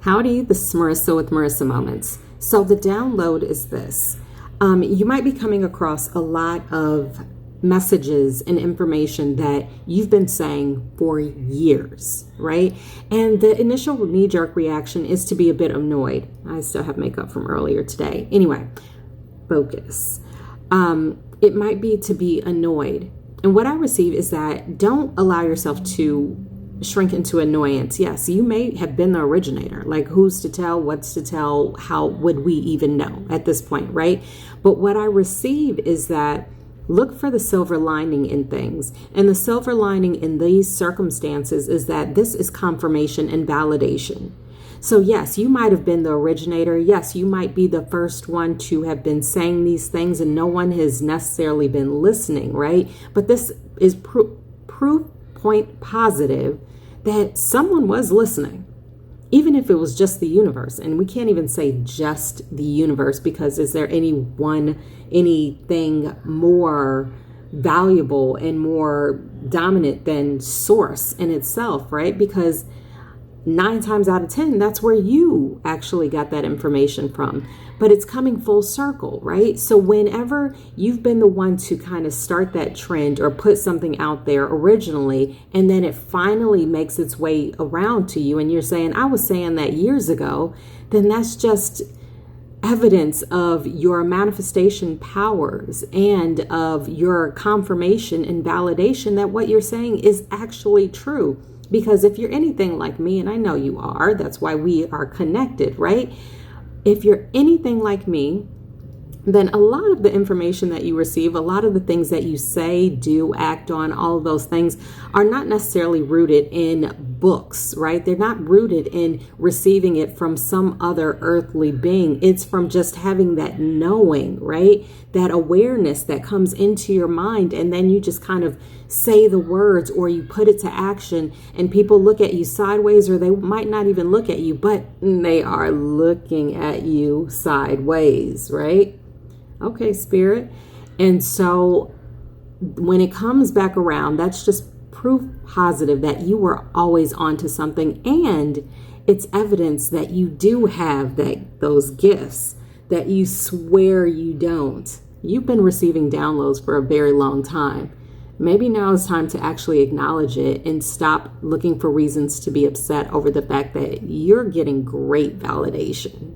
Howdy, this is Marisa with Marisa Moments. So the download is this. You might be coming across a lot of messages and information that you've been saying for years, right? And the initial knee-jerk reaction is to be a bit annoyed. I still have makeup from earlier today. Anyway, focus. It might be to be annoyed. And what I receive is that don't allow yourself to shrink into annoyance. Yes, you may have been the originator. Like, who's to tell? What's to tell? How would we even know at this point, right? But what I receive is that look for the silver lining in things. And the silver lining in these circumstances is that this is confirmation and validation. So yes, you might have been the originator. Yes, you might be the first one to have been saying these things and no one has necessarily been listening, right? But this is proof point positive that someone was listening, even if it was just the universe. And we can't even say just the universe, because is there anything more valuable and more dominant than source in itself, right? Because 9 times out of 10, that's where you actually got that information from. But it's coming full circle, right? So whenever you've been the one to kind of start that trend or put something out there originally, and then it finally makes its way around to you, and you're saying, I was saying that years ago, then that's just evidence of your manifestation powers and of your confirmation and validation that what you're saying is actually true. Because if you're anything like me, and I know you are, that's why we are connected, right? If you're anything like me, then a lot of the information that you receive, a lot of the things that you say, do, act on, all of those things are not necessarily rooted in books, right? They're not rooted in receiving it from some other earthly being. It's from just having that knowing, right? That awareness that comes into your mind, and then you just kind of say the words or you put it to action, and people look at you sideways, or they might not even look at you, but they are looking at you sideways, right? Okay, Spirit. And so when it comes back around, that's just proof positive that you were always onto something, and it's evidence that you do have those gifts that you swear you don't. You've been receiving downloads for a very long time. Maybe now is time to actually acknowledge it and stop looking for reasons to be upset over the fact that you're getting great validation.